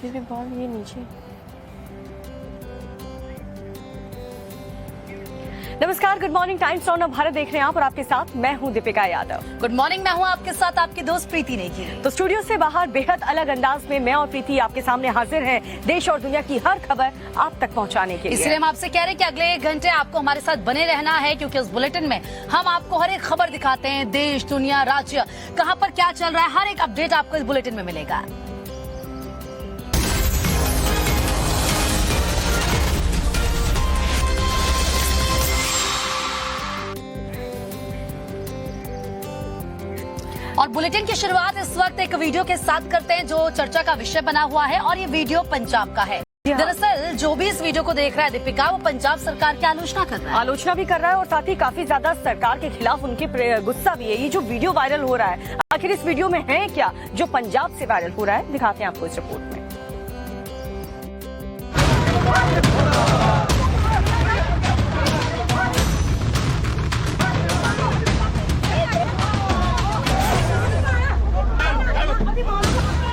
दीदी बॉल ये नीचे। नमस्कार, good morning, times on Bharat देख रहे हैं आप और आपके साथ मैं हूं दीपिका यादव। गुड मॉर्निंग, मैं हूं आपके साथ आपकी दोस्त प्रीति नेगी। तो स्टूडियो से बाहर बेहद अलग अंदाज में मैं और प्रीति आपके सामने हाजिर हैं देश और दुनिया की हर खबर आप तक पहुंचाने के लिए। इसलिए हम आपसे कह रहे हैं कि अगले 1 घंटे आपको हमारे साथ बने रहना है, क्योंकि उस बुलेटिन में हम आपको हर एक खबर दिखाते हैं। देश, दुनिया, राज्य, कहां पर क्या चल रहा है, हर एक अपडेट आपको इस बुलेटिन में मिलेगा। और बुलेटिन की शुरुआत इस वक्त एक वीडियो के साथ करते हैं जो चर्चा का विषय बना हुआ है, और ये वीडियो पंजाब का है। दरअसल जो भी इस वीडियो को देख रहा है दीपिका, वो पंजाब सरकार की आलोचना कर रहा है। आलोचना भी कर रहा है और साथ ही काफी ज्यादा सरकार के खिलाफ उनकी गुस्सा भी है। ये जो वीडियो वायरल हो रहा है, आखिर इस वीडियो में है क्या जो पंजाब से वायरल हो रहा है, दिखाते हैं आपको इस रिपोर्ट में।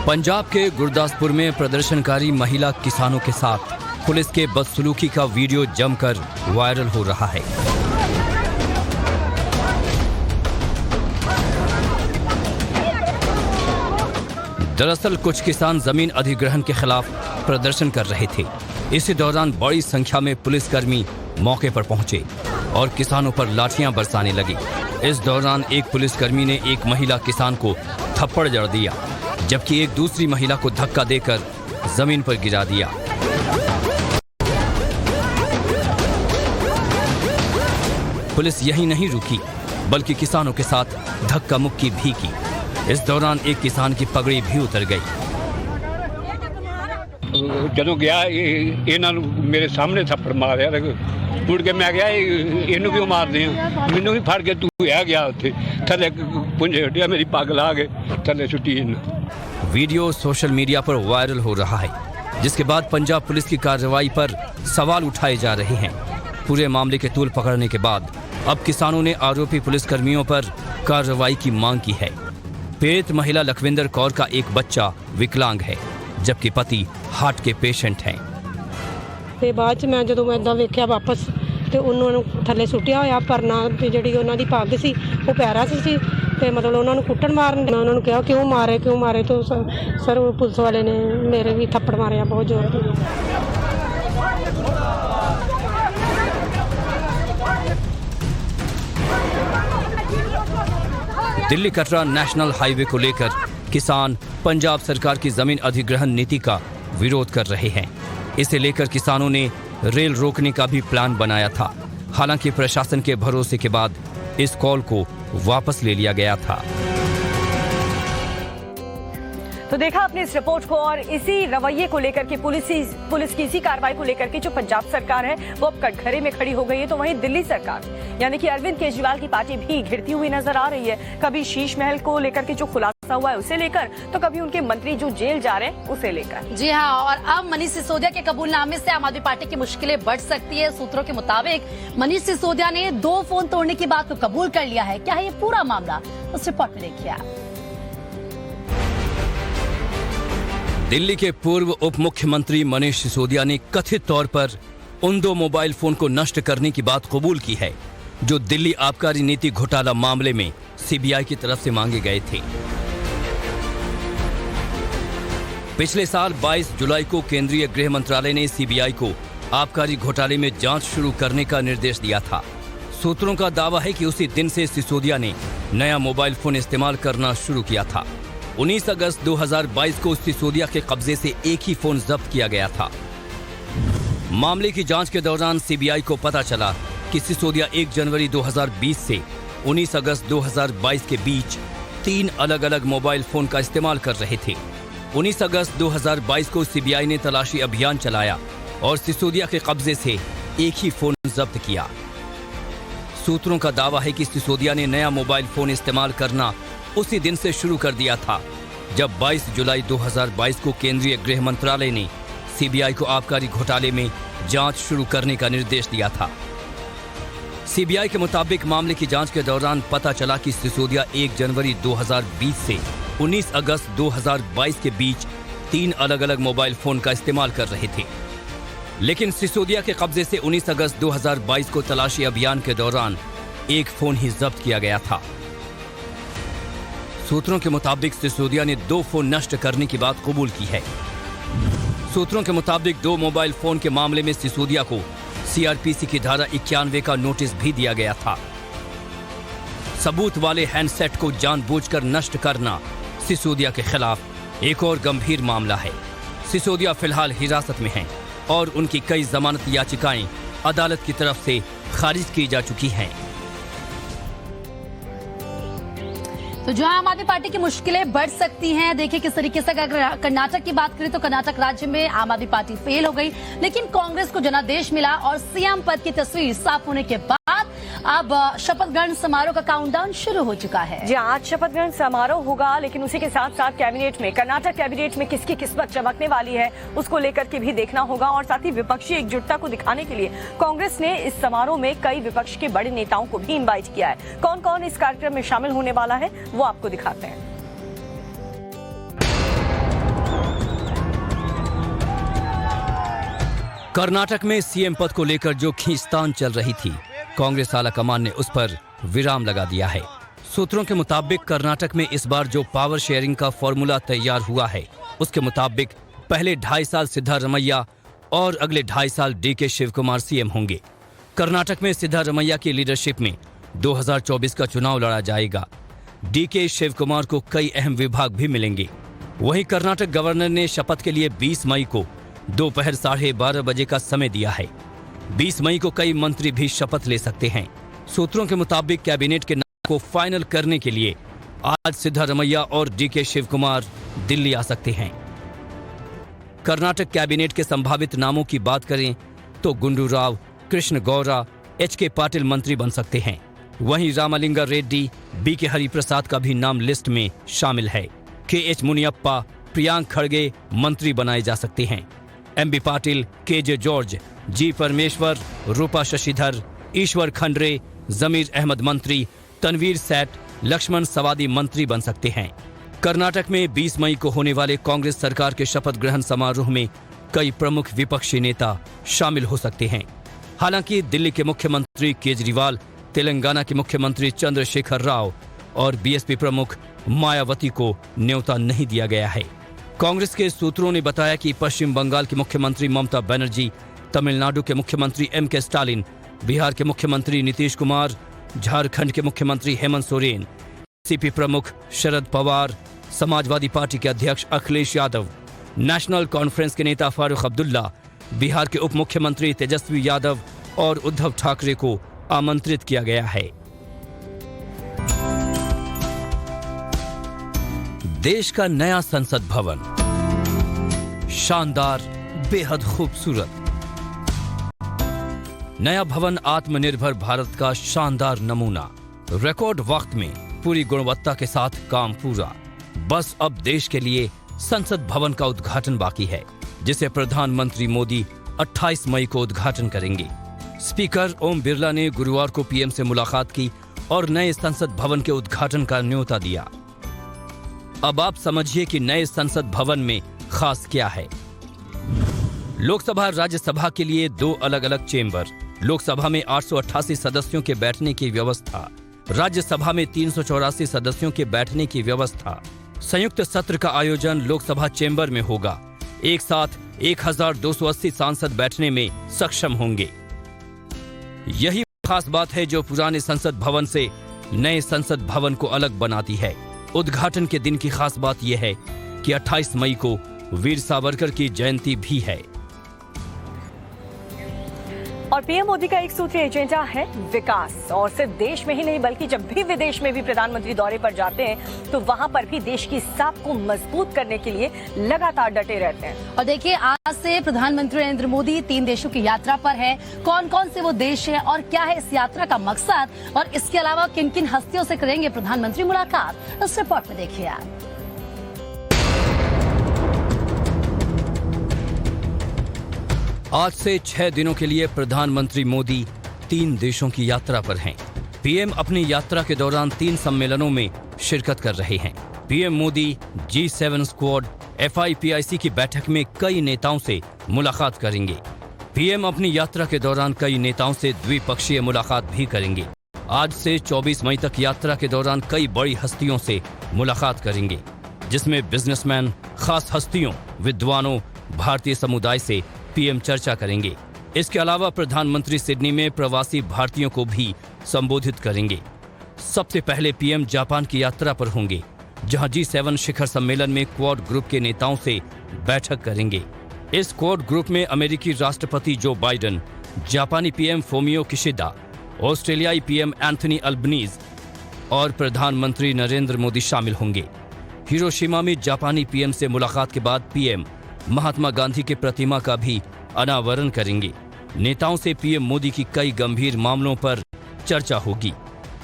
पंजाब के गुरदासपुर में प्रदर्शनकारी महिला किसानों के साथ पुलिस के बदसलूकी का वीडियो जमकर वायरल हो रहा है। दरअसल कुछ किसान जमीन अधिग्रहण के खिलाफ प्रदर्शन कर रहे थे। इसी दौरान बड़ी संख्या में पुलिसकर्मी मौके पर पहुंचे और किसानों पर लाठियां बरसाने लगी। इस दौरान एक पुलिसकर्मी ने एक महिला किसान को थप्पड़ जड़ दिया, जबकि एक दूसरी महिला को धक्का देकर जमीन पर गिरा दिया। पुलिस यही नहीं रुकी, बल्कि किसानों के साथ धक्का मुक्की भी की। इस दौरान एक किसान की पगड़ी भी उतर गई। ਜਦੋਂ ਗਿਆ ਇਹਨਾਂ ਨੂੰ ਮੇਰੇ ਸਾਹਮਣੇ ਥੱਪੜ ਮਾਰਿਆ ਤੇ ਮੁੜ ਕੇ ਮੈਂ ਗਿਆ ਇਹਨੂੰ ਕਿਉਂ ਮਾਰਦੇ ਆ, ਮੈਨੂੰ ਵੀ ਫੜ ਕੇ ਤੂੰ ਆ ਗਿਆ ਉੱਥੇ ਥੱਲੇ ਪੁੰਜੇ ਹੱਡਿਆ ਮੇਰੀ ਪੱਗ ਲਾ ਕੇ ਥੱਲੇ ਸੁੱਟੀ ਇਹਨੂੰ। वीडियो सोशल मीडिया पर वायरल हो रहा है, जिसके बाद पंजाब पुलिस की कार्रवाई पर सवाल उठाए जा रहे हैं। पूरे मामले के तूल पकड़ने के बाद अब किसानों ने आरोपी पुलिसकर्मियों पर कार्रवाई की मांग की है। पीड़ित महिला लखविंदर कौर का एक बच्चा विकलांग है, जबकि पति हार्ट के पेशेंट हैं। ਤੇ ਬਾਅਦ ਚ ਮੈਂ ਜਦੋਂ ਮੈਂ ਇਦਾਂ ਵੇਖਿਆ ਵਾਪਸ ਤੇ ਉਹਨਾਂ ਨੂੰ ਥੱਲੇ ਸੁੱਟਿਆ ਹੋਇਆ ਪਰਨਾ ਤੇ ਜਿਹੜੀ ਉਹਨਾਂ ਦੀ ਪੱਗ ਸੀ ਉਹ ਪੈਰਾਂ 'ਚ ਸੀ ਤੇ ਮਤਲਬ ਉਹਨਾਂ ਨੂੰ ਕੁੱਟਣ ਮਾਰਨ। ਮੈਂ ਉਹਨਾਂ ਨੂੰ ਕਿਹਾ ਕਿਉਂ ਮਾਰੇ ਤੋਂ ਸਰ ਉਹ ਪੁਲਿਸ ਵਾਲੇ ਨੇ ਮੇਰੇ ਵੀ ਥੱਪੜ ਮਾਰਿਆ ਬਹੁਤ ਜ਼ੋਰ ਦੀ। दिल्ली कटरा नेशनल हाईवे को लेकर किसान पंजाब सरकार की जमीन अधिग्रहण नीति का विरोध कर रहे हैं। इसे लेकर किसानों ने रेल रोकने का भी प्लान बनाया था। हालांकि प्रशासन के भरोसे के बाद इस कॉल को वापस ले लिया गया था। तो देखा आपने इस रिपोर्ट को, और इसी रवैये को लेकर के पुलिस की इसी कार्रवाई को लेकर के जो पंजाब सरकार है वो अब कटघरे में खड़ी हो गई है। तो वहीं दिल्ली सरकार यानी कि अरविंद केजरीवाल की पार्टी भी घिरती हुई नजर आ रही है। कभी शीश महल को लेकर के जो खुलासा हुआ है उसे लेकर, तो कभी उनके मंत्री जो जेल जा रहे हैं उसे लेकर। जी हाँ, और अब मनीष सिसोदिया के कबूलनामे से आम आदमी पार्टी की मुश्किलें बढ़ सकती है। सूत्रों के मुताबिक मनीष सिसोदिया ने 2 फोन तोड़ने की बात को कबूल कर लिया है। क्या है ये पूरा मामला, उस रिपोर्ट में देखिए आप। दिल्ली के पूर्व उप मुख्यमंत्री मनीष सिसोदिया ने कथित तौर पर उन 2 मोबाइल फोन को नष्ट करने की बात कबूल की है जो दिल्ली आबकारी नीति घोटाला मामले में सीबीआई की तरफ से मांगे गए थे। पिछले साल 22 जुलाई को केंद्रीय गृह मंत्रालय ने सीबीआई को आबकारी घोटाले में जांच शुरू करने का निर्देश दिया था। सूत्रों का दावा है कि उसी दिन से सिसोदिया ने नया मोबाइल फोन इस्तेमाल करना शुरू किया था। 19 अगस्त 2022 को सिसोदिया के कब्जे से एक ही फोन जब्त किया गया था। मामले की जांच के दौरान सीबीआई को पता चला कि सिसोदिया 1 जनवरी 2020 से 19 अगस्त 2022 के बीच 3 अलग अलग मोबाइल फोन का इस्तेमाल कर रहे थे। 19 अगस्त 2022 को सीबीआई ने तलाशी अभियान चलाया और सिसोदिया के कब्जे से एक ही फोन जब्त किया। सूत्रों का दावा है कि सिसोदिया ने नया मोबाइल फोन इस्तेमाल करना उसी दिन से शुरू कर दिया था जब 22 जुलाई 2022 को केंद्रीय गृह मंत्रालय ने सीबीआई को आबकारी घोटाले में जांच शुरू करने का निर्देश दिया था। सीबीआई के मुताबिक मामले की जांच के दौरान पता चला कि सिसोदिया 1 जनवरी 2020 से 19 अगस्त 2022 के बीच 3 अलग अलग मोबाइल फोन का इस्तेमाल कर रहे थे। लेकिन सिसोदिया के कब्जे से 19 अगस्त 2022 को तलाशी अभियान के दौरान एक फोन ही जब्त किया गया था। सूत्रों के मुताबिक सिसोदिया ने 2 फोन नष्ट करने की बात कबूल की है। सूत्रों के मुताबिक 2 मोबाइल फोन के मामले में सिसोदिया को सीआरपीसी की धारा 91 का नोटिस भी दिया गया था। सबूत वाले हैंडसेट को जानबूझकर नष्ट करना सिसोदिया के खिलाफ एक और गंभीर मामला है। सिसोदिया फिलहाल हिरासत में हैं और उनकी कई जमानत याचिकाएं अदालत की तरफ से खारिज की जा चुकी हैं। तो जहां आम आदमी पार्टी की मुश्किलें बढ़ सकती हैं, देखिए किस तरीके से अगर कर्नाटक की बात करें तो कर्नाटक राज्य में आम आदमी पार्टी फेल हो गई, लेकिन कांग्रेस को जनादेश मिला और सीएम पद की तस्वीर साफ होने के बाद अब शपथ ग्रहण समारोह का काउंटडाउन शुरू हो चुका है। जी, आज शपथ ग्रहण समारोह होगा, लेकिन उसी के साथ साथ कैबिनेट में, कर्नाटक कैबिनेट में किसकी किस्मत चमकने वाली है उसको लेकर के भी देखना होगा। और साथ ही विपक्षी एकजुटता को दिखाने के लिए कांग्रेस ने इस समारोह में कई विपक्ष के बड़े नेताओं को भी इनवाइट किया है। कौन कौन इस कार्यक्रम में शामिल होने वाला है वो आपको दिखाते हैं। कर्नाटक में सीएम पद को लेकर जो खींचतान चल रही थी, कांग्रेस आला कमान ने उस पर विराम लगा दिया है। सूत्रों के मुताबिक कर्नाटक में इस बार जो पावर शेयरिंग का फॉर्मूला तैयार हुआ है, उसके मुताबिक पहले 2.5 साल सिद्धारमैया और अगले 2.5 साल डीके शिवकुमार सीएम होंगे। कर्नाटक में सिद्धारमैया की लीडरशिप में 2024 का चुनाव लड़ा जाएगा। डीके शिवकुमार को कई अहम विभाग भी मिलेंगे। वहीं कर्नाटक गवर्नर ने शपथ के लिए 20 मई को दोपहर 12:30 बजे का समय दिया है। 20 मई को कई मंत्री भी शपथ ले सकते हैं। सूत्रों के मुताबिक कैबिनेट के नाम को फाइनल करने के लिए आज सिद्धारमैया और डीके शिवकुमार दिल्ली आ सकते हैं। कर्नाटक कैबिनेट के संभावित नामों की बात करें तो गुंडू राव, कृष्ण गौरा, एच.के. पाटिल मंत्री बन सकते हैं। वहीं रामालिंगा रेड्डी, बी.के. हरिप्रसाद का भी नाम लिस्ट में शामिल है। के.एच. मुनियप्पा, प्रियांक खड़गे मंत्री बनाए जा सकते हैं। एम.बी. पाटिल, के.जे. जॉर्ज, जी. परमेश्वर, रूपा शशिधर, ईश्वर खंडरे, जमीर अहमद मंत्री, तनवीर सेठ, लक्ष्मण सवादी मंत्री बन सकते हैं। कर्नाटक में 20 मई को होने वाले कांग्रेस सरकार के शपथ ग्रहण समारोह में कई प्रमुख विपक्षी नेता शामिल हो सकते हैं। हालांकि दिल्ली के मुख्यमंत्री केजरीवाल, तेलंगाना के मुख्यमंत्री चंद्रशेखर राव और बीएसपी प्रमुख मायावती को न्योता नहीं दिया गया है। कांग्रेस के सूत्रों ने बताया कि पश्चिम बंगाल की मुख्यमंत्री ममता बनर्जी, तमिलनाडु के मुख्यमंत्री एम.के. स्टालिन, बिहार के मुख्यमंत्री नीतीश कुमार, झारखंड के मुख्यमंत्री हेमंत सोरेन, सीपी प्रमुख शरद पवार, समाजवादी पार्टी के अध्यक्ष अखिलेश यादव, नेशनल कॉन्फ्रेंस के नेता फारूक अब्दुल्ला, बिहार के उप मुख्यमंत्री तेजस्वी यादव और उद्धव ठाकरे को आमंत्रित किया गया है। देश का नया संसद भवन, शानदार, बेहद खूबसूरत। नया भवन आत्मनिर्भर भारत का शानदार नमूना। रिकॉर्ड वक्त में पूरी गुणवत्ता के साथ काम पूरा। बस अब देश के लिए संसद भवन का उद्घाटन बाकी है, जिसे प्रधानमंत्री मोदी 28 मई को उद्घाटन करेंगे। स्पीकर ओम बिरला ने गुरुवार को पीएम से मुलाकात की और नए संसद भवन के उद्घाटन का न्योता दिया। अब आप समझिए कि नए संसद भवन में खास क्या है। लोकसभा राज्यसभा के लिए 2 अलग अलग चेंबर, लोकसभा में 888 सदस्यों के बैठने की व्यवस्था, राज्यसभा में 384 सदस्यों के बैठने की व्यवस्था। संयुक्त सत्र का आयोजन लोकसभा चेंबर में होगा। एक साथ 1280 सांसद बैठने में सक्षम होंगे। यही खास बात है जो पुराने संसद भवन से नए संसद भवन को अलग बनाती है। उद्घाटन के दिन की खास बात यह है कि 28 मई को वीर सावरकर की जयंती भी है। और पीएम मोदी का एक सूत्रीय एजेंडा है विकास। और सिर्फ देश में ही नहीं बल्कि जब भी विदेश में भी प्रधानमंत्री दौरे पर जाते हैं तो वहां पर भी देश की साख को मजबूत करने के लिए लगातार डटे रहते हैं। और देखिए, आज से प्रधानमंत्री नरेंद्र मोदी 3 देशों की यात्रा पर है। कौन कौन से वो देश हैं और क्या है इस यात्रा का मकसद, और इसके अलावा किन किन हस्तियों से करेंगे प्रधानमंत्री मुलाकात, इस रिपोर्ट में देखिए आप। आज से 6 दिनों के लिए प्रधानमंत्री मोदी 3 देशों की यात्रा पर हैं। पीएम अपनी यात्रा के दौरान 3 सम्मेलनों में शिरकत कर रहे हैं। PM Modi G7 squad, FIPIC की बैठक में कई नेताओं से मुलाकात करेंगे। पीएम अपनी यात्रा के दौरान कई नेताओं से द्विपक्षीय मुलाकात भी करेंगे। आज से 24 मई तक यात्रा के दौरान कई बड़ी हस्तियों से मुलाकात करेंगे, जिसमें बिजनेसमैन, खास हस्तियों, विद्वानों, भारतीय समुदाय से पीएम चर्चा करेंगे। इसके अलावा प्रधानमंत्री सिडनी में प्रवासी भारतीयों को भी संबोधित करेंगे। सबसे पहले पीएम जापान की यात्रा पर होंगे, जहां G7 शिखर सम्मेलन में क्वाड ग्रुप के नेताओं से बैठक करेंगे। इस क्वाड ग्रुप में अमेरिकी राष्ट्रपति जो बाइडेन, जापानी पीएम फोमियो किशिदा, ऑस्ट्रेलियाई पीएम एंथनी अल्बनीज और प्रधानमंत्री नरेंद्र मोदी शामिल होंगे। हिरोशिमा में जापानी पीएम से मुलाकात के बाद पीएम महात्मा गांधी के प्रतिमा का भी अनावरण करेंगे। नेताओं से पीएम मोदी की कई गंभीर मामलों पर चर्चा होगी,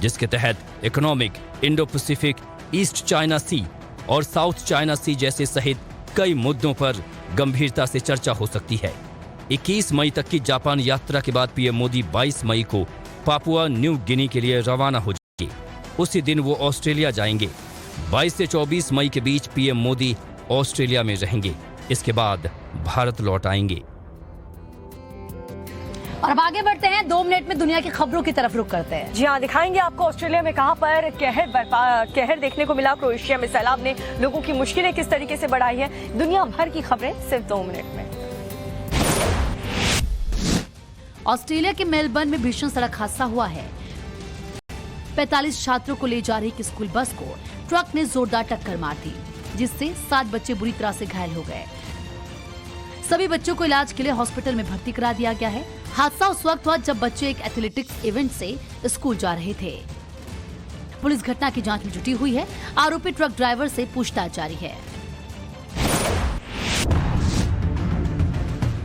जिसके तहत economic, Indo Pacific, East China Sea और साउथ चाइना सी जैसे सहित कई मुद्दों पर गंभीरता से चर्चा हो सकती है। 21 मई तक की जापान यात्रा के बाद पीएम मोदी 22 मई को पापुआ न्यू गिनी के लिए रवाना हो जाएंगे। उसी दिन वो ऑस्ट्रेलिया जाएंगे। 22 से 24 मई के बीच पीएम मोदी ऑस्ट्रेलिया में रहेंगे। इसके बाद भारत लौट आएंगे। और अब आगे बढ़ते हैं, 2 मिनट में दुनिया की खबरों की तरफ रुख करते हैं। जी हाँ, दिखाएंगे आपको ऑस्ट्रेलिया में कहां पर कहर देखने को मिला। क्रोएशिया में सैलाब ने लोगों की मुश्किलें किस तरीके से बढ़ाई है। दुनिया भर की खबरें सिर्फ 2 मिनट में। ऑस्ट्रेलिया के मेलबर्न में भीषण सड़क हादसा हुआ है। 45 छात्रों को ले जा रही एक स्कूल बस को ट्रक ने जोरदार टक्कर मार दी, जिससे 7 बच्चे बुरी तरह से घायल हो गए। सभी बच्चों को इलाज के लिए हॉस्पिटल में भर्ती करा दिया गया है। हादसा उस वक्त हुआ जब बच्चे एक एथलेटिक्स इवेंट से स्कूल जा रहे थे। पुलिस घटना की जांच में जुटी हुई है। आरोपी ट्रक ड्राइवर से पूछताछ जारी है।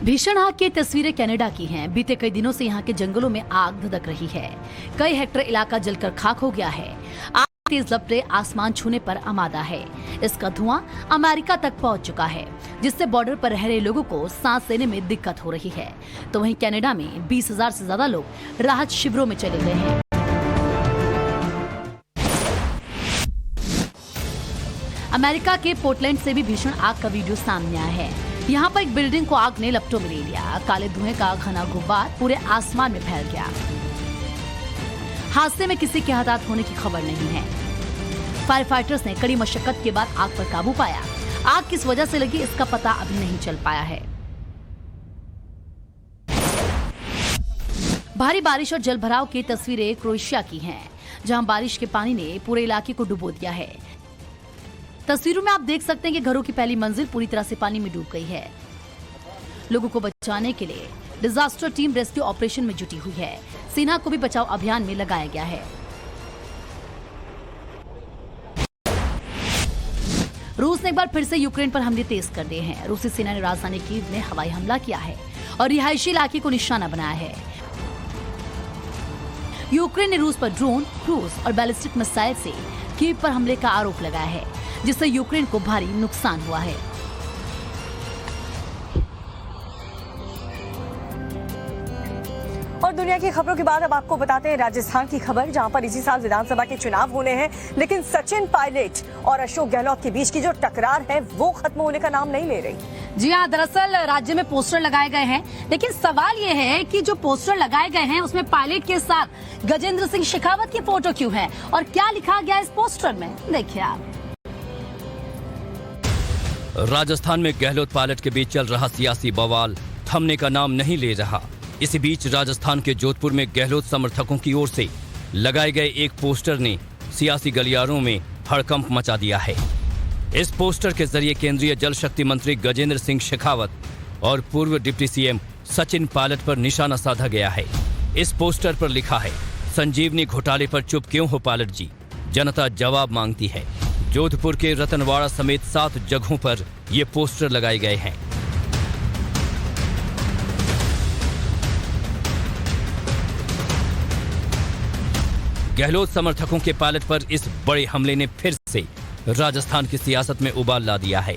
भीषण आग की तस्वीरें कनाडा की हैं। बीते कई दिनों से यहाँ के जंगलों में आग धधक रही है। कई हेक्टेयर इलाका जलकर खाक हो गया है। आग तेज लपटें आसमान छूने पर आमादा है। इसका धुआं अमेरिका तक पहुंच चुका है, जिससे बॉर्डर पर रह रहे लोगों को सांस लेने में दिक्कत हो रही है। तो वहीं कनाडा में 20,000 से ज्यादा लोग राहत शिविरों में चले गए हैं। अमेरिका के पोर्टलैंड से भी भीषण आग का वीडियो सामने आया है। यहाँ पर एक बिल्डिंग को आग ने लपटों में ले लिया। काले धुएं का घना गुब्बार पूरे आसमान में फैल गया। हादसे में किसी के हताहत होने की खबर नहीं है। फायर फाइटर्स ने कड़ी मशक्कत के बाद आग पर काबू पाया। आग किस वजह से लगी, इसका पता अभी नहीं चल पाया है। भारी बारिश और जलभराव की तस्वीरें क्रोएशिया की हैं, जहां बारिश के पानी ने पूरे इलाके को डुबो दिया है। तस्वीरों में आप देख सकते हैं कि घरों की पहली मंजिल पूरी तरह से पानी में डूब गई है। लोगों को बचाने के लिए डिजास्टर टीम रेस्क्यू ऑपरेशन में जुटी हुई है। सेना को भी बचाव अभियान में लगाया गया है। रूस ने एक बार फिर से यूक्रेन पर हमले तेज कर दिए हैं। रूसी सेना ने राजधानी कीव में हवाई हमला किया है और रिहायशी इलाके को निशाना बनाया है। यूक्रेन ने रूस पर ड्रोन, क्रूज और बैलिस्टिक मिसाइल से कीव पर हमले का आरोप लगाया है, जिससे यूक्रेन को भारी नुकसान हुआ है। और दुनिया की खबरों के बाद अब आपको बताते हैं राजस्थान की खबर, जहां पर इसी साल विधानसभा के चुनाव होने हैं, लेकिन सचिन पायलट और अशोक गहलोत के बीच की जो टकरार है वो खत्म होने का नाम नहीं ले रही। जी हाँ, दरअसल राज्य में पोस्टर लगाए गए हैं, लेकिन सवाल ये है कि जो पोस्टर लगाए गए हैं उसमें पायलट के साथ गजेंद्र सिंह शेखावत की फोटो क्यों है और क्या लिखा गया इस पोस्टर में, देखिए आप। राजस्थान में गहलोत पायलट के बीच चल रहा सियासी बवाल थमने का नाम नहीं ले रहा। इसी बीच राजस्थान के जोधपुर में गहलोत समर्थकों की ओर से लगाए गए एक पोस्टर ने सियासी गलियारों में हड़कंप मचा दिया है। इस पोस्टर के जरिए केंद्रीय जल शक्ति मंत्री गजेंद्र सिंह शेखावत और पूर्व डिप्टी सीएम सचिन पायलट पर निशाना साधा गया है। इस पोस्टर पर लिखा है, संजीवनी घोटाले पर चुप क्यों हो पायलट जी, जनता जवाब मांगती है। जोधपुर के रतनवाड़ा समेत 7 जगहों पर ये पोस्टर लगाए गए हैं। गहलोत समर्थकों के पायलट पर इस बड़े हमले ने फिर से राजस्थान की सियासत में उबाल ला दिया है।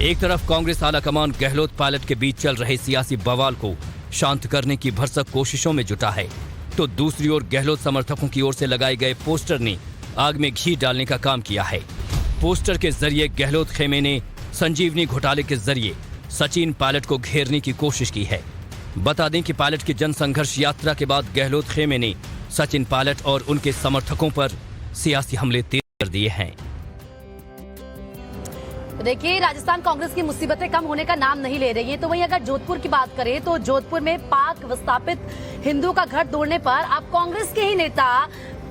एक तरफ कांग्रेस आलाकमान गहलोत पायलट के बीच चल रहे सियासी बवाल को शांत करने की भरसक कोशिशों में जुटा है, तो दूसरी ओर गहलोत समर्थकों की ओर से लगाए गए पोस्टर ने आग में घी डालने का काम किया है। पोस्टर के जरिए गहलोत खेमे ने संजीवनी घोटाले के जरिए सचिन पायलट को घेरने की कोशिश की है। बता दें कि पायलट की जनसंघर्ष यात्रा के बाद गहलोत खेमे ने सचिन पायलट और उनके समर्थकों पर सियासी हमले तेज कर दिए हैं। देखिए, राजस्थान कांग्रेस की मुसीबतें कम होने का नाम नहीं ले रही है। तो वहीं अगर जोधपुर की बात करें तो जोधपुर में पाक विस्थापित हिंदू का घर तोड़ने पर अब कांग्रेस के ही नेता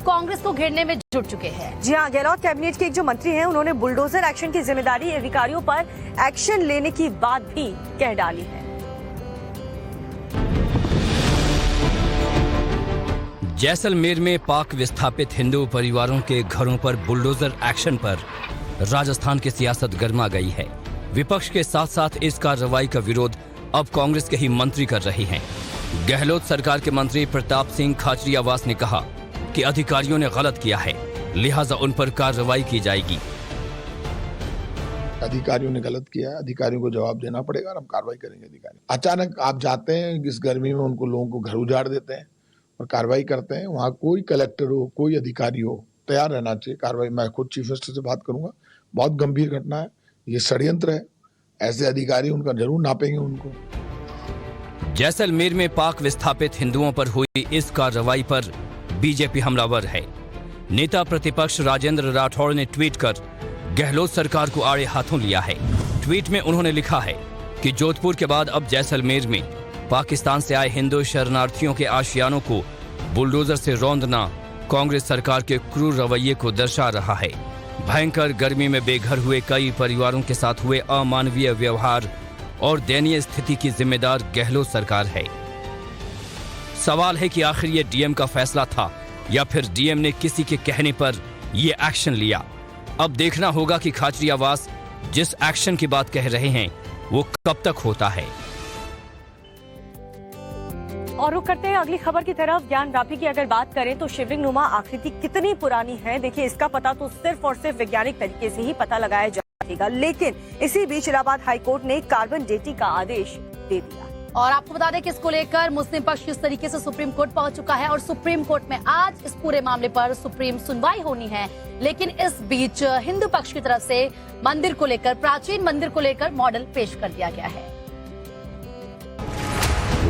कांग्रेस को घेरने में जुट चुके हैं। जी हाँ, गहलोत कैबिनेट के एक जो मंत्री हैं उन्होंने बुलडोजर एक्शन की जिम्मेदारी अधिकारियों पर एक्शन लेने की बात भी कह डाली है। जैसलमेर में पाक विस्थापित हिंदू परिवारों के घरों पर बुलडोजर एक्शन पर राजस्थान की सियासत गर्मा गई है। विपक्ष के साथ साथ इस कार्रवाई का विरोध अब कांग्रेस के ही मंत्री कर रहे हैं। गहलोत सरकार के मंत्री प्रताप सिंह खाचरियावास ने कहा कि अधिकारियों ने गलत किया है, लिहाजा उन पर कार्रवाई की जाएगी। अधिकारियों ने गलत किया है, अधिकारियों को जवाब देना पड़ेगा और हम कार्रवाई करेंगे। अधिकारी अचानक आप जाते हैं इस गर्मी में, उनको लोगों को घर उजाड़ देते हैं और कार्रवाई करते हैं। वहाँ कोई कलेक्टर हो, कोई अधिकारी हो, तैयार रहना चाहिए कार्रवाई। मैं खुद चीफ मिनिस्टर से बात करूंगा। बहुत गंभीर घटना है, ये षड्यंत्र है। ऐसे अधिकारी उनका जरूर नापेंगे उनको। जैसलमेर में पाक विस्थापित हिंदुओं पर हुई इस कार्रवाई पर बीजेपी हमलावर है। नेता प्रतिपक्ष राजेंद्र राठौड़ ने ट्वीट कर गहलोत सरकार को आड़े हाथों लिया है। ट्वीट में उन्होंने लिखा है कि जोधपुर के बाद अब जैसलमेर में पाकिस्तान से आए हिंदू शरणार्थियों के आशियानों को बुलडोजर से रौंदना कांग्रेस सरकार के क्रूर रवैये को दर्शा रहा है। भयंकर गर्मी में बेघर हुए कई परिवारों के साथ हुए अमानवीय व्यवहार और दयनीय स्थिति की जिम्मेदार गहलोत सरकार है। सवाल है कि आखिर ये डीएम का फैसला था या फिर डीएम ने किसी के कहने पर ये एक्शन लिया। अब देखना होगा कि खाचरियावास जिस एक्शन की बात कह रहे हैं वो कब तक होता है। और रुक करते हैं अगली खबर की तरफ। ज्ञानव्यापी की अगर बात करें तो शिवलिंग नुमा आकृति कितनी पुरानी है, देखिए इसका पता तो सिर्फ और सिर्फ वैज्ञानिक तरीके से ही पता लगाया जा सकेगा। लेकिन इसी बीच इलाहाबाद हाईकोर्ट ने कार्बन डेटिंग का आदेश दे दिया। और आपको बता दें कि इसको लेकर मुस्लिम पक्ष किस तरीके से सुप्रीम कोर्ट पहुंच चुका है और सुप्रीम कोर्ट में आज इस पूरे मामले पर सुप्रीम सुनवाई होनी है। लेकिन इस बीच हिंदू पक्ष की तरफ से मंदिर को लेकर, प्राचीन मंदिर को लेकर मॉडल पेश कर दिया गया है।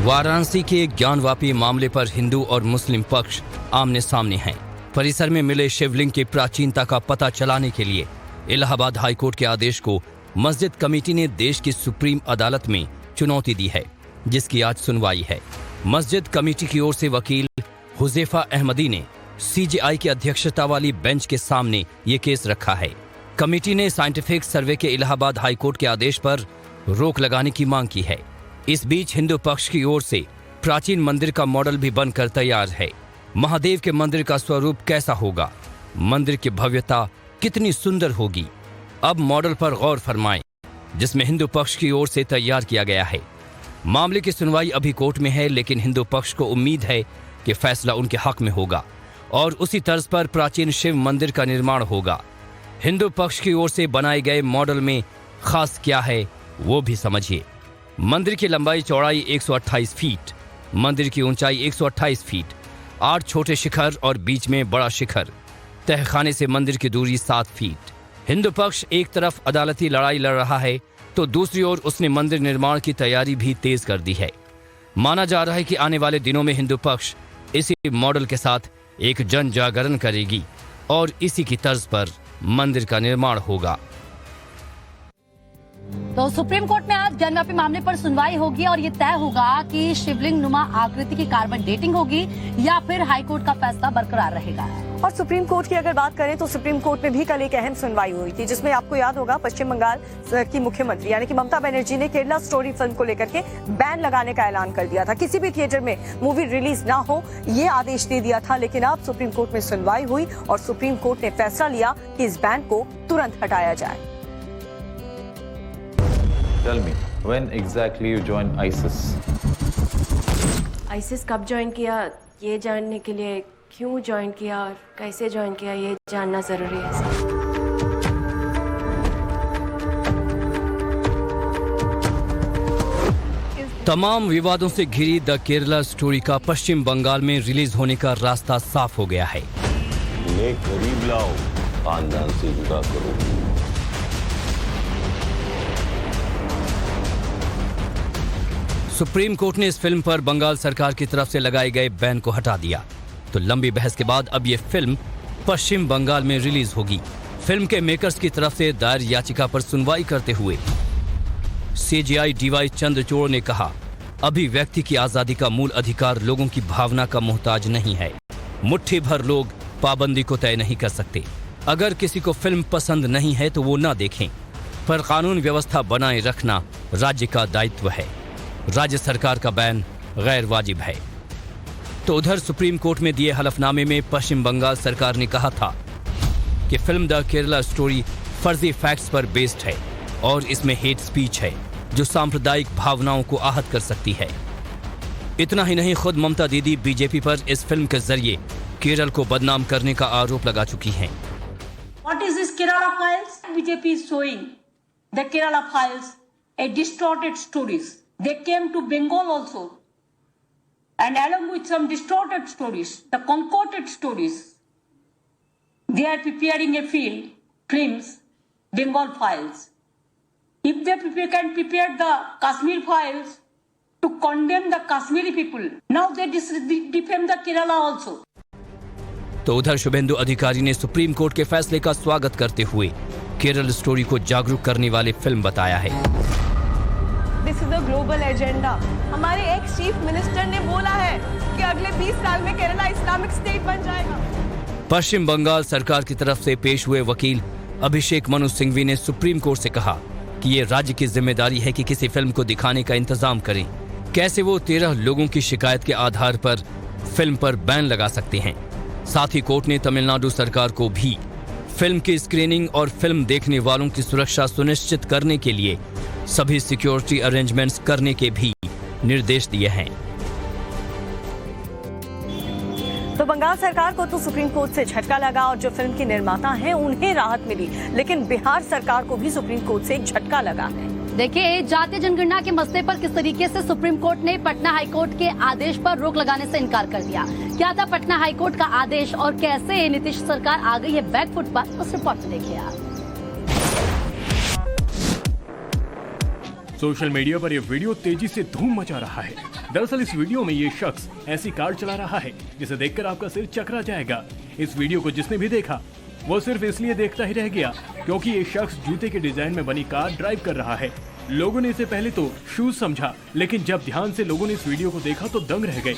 वाराणसी के ज्ञानवापी मामले पर हिंदू और मुस्लिम पक्ष आमने सामने हैं। परिसर में मिले शिवलिंग की प्राचीनता का पता चलाने के लिए इलाहाबाद हाईकोर्ट के आदेश को मस्जिद कमेटी ने देश की सुप्रीम अदालत में चुनौती दी है, जिसकी आज सुनवाई है। मस्जिद कमेटी की ओर से वकील हुजैफा अहमदी ने सीजेआई की अध्यक्षता वाली बेंच के सामने ये केस रखा है। कमेटी ने साइंटिफिक सर्वे के इलाहाबाद हाईकोर्ट के आदेश पर रोक लगाने की मांग की है। इस बीच हिंदू पक्ष की ओर से प्राचीन मंदिर का मॉडल भी बनकर तैयार है। महादेव के मंदिर का स्वरूप कैसा होगा, मंदिर की भव्यता कितनी सुंदर होगी, अब मॉडल पर गौर फरमाएं, जिसमें हिंदू पक्ष की ओर से तैयार किया गया है। मामले की सुनवाई अभी कोर्ट में है, लेकिन हिंदू पक्ष को उम्मीद है कि फैसला उनके हक में होगा और उसी तर्ज पर प्राचीन शिव मंदिर का निर्माण होगा। हिंदू पक्ष की ओर से बनाए गए मॉडल में खास क्या है वो भी समझिए। मंदिर की लंबाई चौड़ाई 128 फीट, मंदिर की ऊंचाई 128 फीट, 8 छोटे शिखर और बीच में बड़ा शिखर। तहखाने से मंदिर की दूरी 7 फीट। हिंदू पक्ष एक तरफ अदालती लड़ाई लड़ रहा है तो दूसरी ओर उसने मंदिर निर्माण की तैयारी भी तेज कर दी है। माना जा रहा है कि आने वाले दिनों में हिंदू पक्ष इसी मॉडल के साथ एक जन जागरण करेगी और इसी की तर्ज पर मंदिर का निर्माण होगा। तो सुप्रीम कोर्ट में आज ज्ञानव्यापी मामले पर सुनवाई होगी और ये तय होगा कि शिवलिंग नुमा आकृति की कार्बन डेटिंग होगी या फिर हाईकोर्ट का फैसला बरकरार रहेगा। और सुप्रीम कोर्ट की अगर बात करें तो सुप्रीम कोर्ट में भी कल एक अहम सुनवाई हुई थी, जिसमें आपको याद होगा पश्चिम बंगाल की मुख्यमंत्री यानी कि ममता बनर्जी ने केरला स्टोरी फिल्म को लेकर के बैन लगाने का ऐलान कर दिया था। किसी भी थिएटर में मूवी रिलीज ना हो ये आदेश दे दिया था। लेकिन अब सुप्रीम कोर्ट में सुनवाई हुई और सुप्रीम कोर्ट ने फैसला लिया कि इस बैन को तुरंत हटाया जाए। Tell me, when exactly you joined ISIS? ISIS कब ज्वाइन किया ये जानने के लिए क्यों ज्वाइन किया और कैसे ज्वाइन किया ये जानना जरूरी है सर। तमाम विवादों से घिरी द केरला स्टोरी का पश्चिम बंगाल में रिलीज होने का रास्ता साफ हो गया है। ले करीब लाओ, खानदान से जुदा करो। सुप्रीम कोर्ट ने इस फिल्म पर बंगाल सरकार की तरफ से लगाए गए बैन को हटा दिया। तो लंबी बहस के बाद अब ये फिल्म पश्चिम बंगाल में रिलीज होगी। फिल्म के मेकर्स की तरफ से दायर याचिका पर सुनवाई करते हुए सीजीआई डीवाई चंद्रचूड़ ने कहा, अभिव्यक्ति की आजादी का मूल अधिकार लोगों की भावना का मोहताज नहीं है। मुट्ठी भर लोग पाबंदी को तय नहीं कर सकते। अगर किसी को फिल्म पसंद नहीं है तो वो ना देखें, पर कानून व्यवस्था बनाए रखना राज्य का दायित्व है। राज्य सरकार का बैन गैर वाजिब है। तो उधर सुप्रीम कोर्ट में दिए हलफनामे में पश्चिम बंगाल सरकार ने कहा था कि फिल्म द केरला स्टोरी फर्जी फैक्ट्स पर बेस्ड है और इसमें हेट स्पीच है जो सांप्रदायिक भावनाओं को आहत कर सकती है। इतना ही नहीं, खुद ममता दीदी बीजेपी पर इस फिल्म के जरिए केरल को बदनाम करने का आरोप लगा चुकी हैं। What is this Kerala Files? BJP is showing the Kerala Files a distorted stories. They came to Bengal also, and along with some distorted stories, the concocted stories, they are preparing a films, Bengal Files. If they can prepare the Kashmir Files to condemn the Kashmiri people, now they defame the Kerala also. तो उधर शुभेंदु अधिकारी ने supreme court के फैसले का स्वागत करते हुए केरल स्टोरी को जागरूक करने वाली फिल्म बताया है। This is the global agenda. हमारे एक्स चीफ मिनिस्टर ने बोला है कि अगले 20 साल में केरला इस्लामिक स्टेट बन जाएगा। पश्चिम बंगाल सरकार की तरफ से पेश हुए वकील अभिषेक मनु सिंघवी ने सुप्रीम कोर्ट से कहा कि ये राज्य की जिम्मेदारी है कि किसी फिल्म को दिखाने का इंतजाम करें। कैसे वो 13 लोगों की शिकायत के आधार पर फिल्म पर बैन लगा सकते हैं। साथ ही कोर्ट ने तमिलनाडु सरकार को भी फिल्म की स्क्रीनिंग और फिल्म देखने वालों की सुरक्षा सुनिश्चित करने के लिए सभी सिक्योरिटी अरेंजमेंट्स करने के भी निर्देश दिए हैं। तो बंगाल सरकार को तो सुप्रीम कोर्ट से झटका लगा और जो फिल्म के निर्माता हैं उन्हें राहत मिली, लेकिन बिहार सरकार को भी सुप्रीम कोर्ट से एक झटका लगा है। देखिए, जातीय जनगणना के मसले पर किस तरीके से सुप्रीम कोर्ट ने पटना हाईकोर्ट के आदेश पर रोक लगाने से इनकार कर दिया। क्या था पटना हाईकोर्ट का आदेश और कैसे नीतीश सरकार आ गई है बैकफुट पर, उस रिपोर्ट में देखिए आप। सोशल मीडिया पर यह वीडियो तेजी से धूम मचा रहा है। दरअसल इस वीडियो में ये शख्स ऐसी कार चला रहा है जिसे देखकर आपका सिर चकरा जाएगा। इस वीडियो को जिसने भी देखा वो सिर्फ इसलिए देखता ही रह गया क्योंकि ये शख्स जूते के डिजाइन में बनी कार ड्राइव कर रहा है। लोगों ने इसे पहले तो शूज समझा, लेकिन जब ध्यान से लोगों ने इस वीडियो को देखा तो दंग रह गए।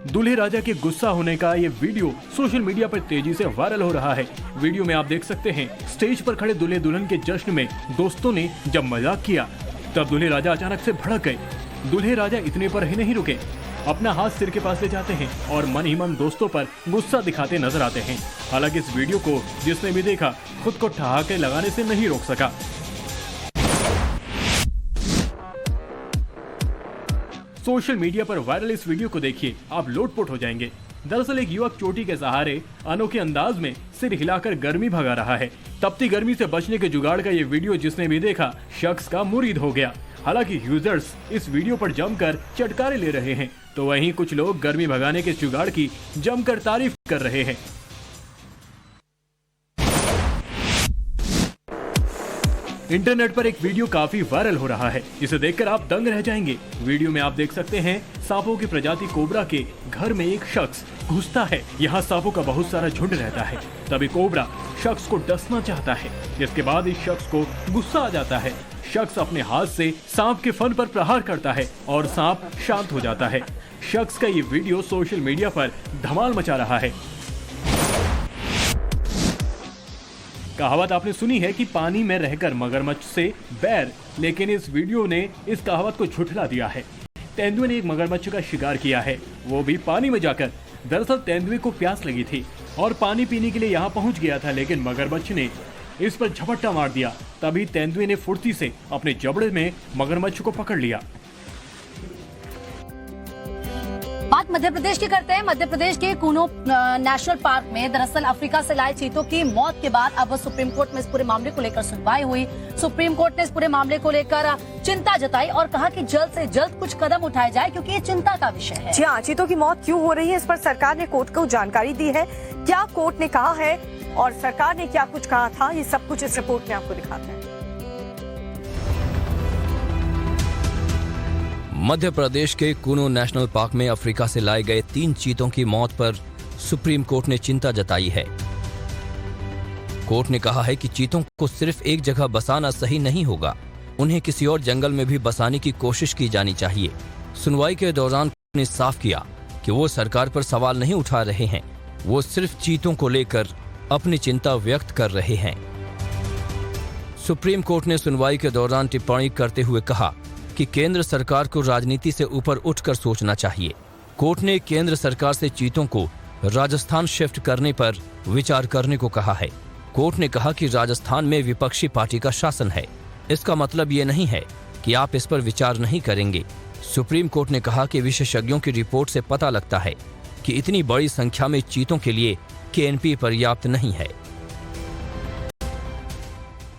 दूल्हे राजा के गुस्सा होने का ये वीडियो सोशल मीडिया पर तेजी से वायरल हो रहा है। वीडियो में आप देख सकते हैं स्टेज पर खड़े दूल्हे दुल्हन के जश्न में दोस्तों ने जब मजाक किया तब दूल्हे राजा अचानक से भड़क गए। दूल्हे राजा इतने पर ही नहीं रुके, अपना हाथ सिर के पास ले जाते हैं और मन ही मन दोस्तों पर गुस्सा दिखाते नजर आते हैं। हालांकि इस वीडियो को जिसने भी देखा खुद को ठहाके लगाने से नहीं रोक सका। सोशल मीडिया पर वायरल इस वीडियो को देखिए, आप लोटपोट हो जाएंगे। दरअसल एक युवक चोटी के सहारे अनोखे अंदाज में सिर हिलाकर गर्मी भगा रहा है। तपती गर्मी से बचने के जुगाड़ का ये वीडियो जिसने भी देखा शख्स का मुरीद हो गया। हालांकि यूजर्स इस वीडियो पर जमकर चटकारे ले रहे हैं, तो वहीं कुछ लोग गर्मी भगाने के जुगाड़ की जमकर तारीफ कर रहे हैं। इंटरनेट पर एक वीडियो काफी वायरल हो रहा है, जिसे देखकर आप दंग रह जाएंगे। वीडियो में आप देख सकते हैं सांपों की प्रजाति कोबरा के घर में एक शख्स घुसता है। यहाँ सांपों का बहुत सारा झुंड रहता है। तभी कोबरा शख्स को डसना चाहता है, जिसके बाद इस शख्स को गुस्सा आ जाता है। शख्स अपने हाथ से सांप के फन पर प्रहार करता है और सांप शांत हो जाता है। शख्स का ये वीडियो सोशल मीडिया पर धमाल मचा रहा है। कहावत आपने सुनी है कि पानी में रहकर मगरमच्छ से बैर, लेकिन इस वीडियो ने इस कहावत को झुठला दिया है। तेंदुए ने एक मगरमच्छ का शिकार किया है, वो भी पानी में जाकर। दरअसल तेंदुए को प्यास लगी थी और पानी पीने के लिए यहाँ पहुँच गया था, लेकिन मगरमच्छ ने इस पर झपट्टा मार दिया। तभी तेंदुए ने फुर्ती से अपने जबड़े में मगरमच्छ को पकड़ लिया। बात मध्य प्रदेश की करते हैं। मध्य प्रदेश के कूनो नेशनल पार्क में दरअसल अफ्रीका से लाए चीतों की मौत के बाद अब सुप्रीम कोर्ट में इस पूरे मामले को लेकर सुनवाई हुई। सुप्रीम कोर्ट ने इस पूरे मामले को लेकर चिंता जताई और कहा कि जल्द से जल्द कुछ कदम उठाए जाए, क्योंकि ये चिंता का विषय है। जी हाँ, चीतों की मौत क्यों हो रही है, इस पर सरकार ने कोर्ट को जानकारी दी है। क्या कोर्ट ने कहा है और सरकार ने क्या कुछ कहा था, ये सब कुछ इस रिपोर्ट में आपको दिखाते हैं। मध्य प्रदेश के कूनो नेशनल पार्क में अफ्रीका से लाए गए 3 चीतों की मौत पर सुप्रीम कोर्ट ने चिंता जताई है। कोर्ट ने कहा है कि चीतों को सिर्फ एक जगह बसाना सही नहीं होगा, उन्हें किसी और जंगल में भी बसाने की कोशिश की जानी चाहिए। सुनवाई के दौरान कोर्ट ने साफ किया कि वो सरकार पर सवाल नहीं उठा रहे हैं, वो सिर्फ चीतों को लेकर अपनी चिंता व्यक्त कर रहे हैं। सुप्रीम कोर्ट ने सुनवाई के दौरान टिप्पणी करते हुए कहा कि केंद्र सरकार को राजनीति से ऊपर उठकर सोचना चाहिए। कोर्ट ने केंद्र सरकार से चीतों को राजस्थान शिफ्ट करने पर विचार करने को कहा है। कोर्ट ने कहा कि राजस्थान में विपक्षी पार्टी का शासन है, इसका मतलब ये नहीं है कि आप इस पर विचार नहीं करेंगे। सुप्रीम कोर्ट ने कहा कि विशेषज्ञों की रिपोर्ट से पता लगता है कि इतनी बड़ी संख्या में चीतों के लिए केएनपी पर्याप्त नहीं है।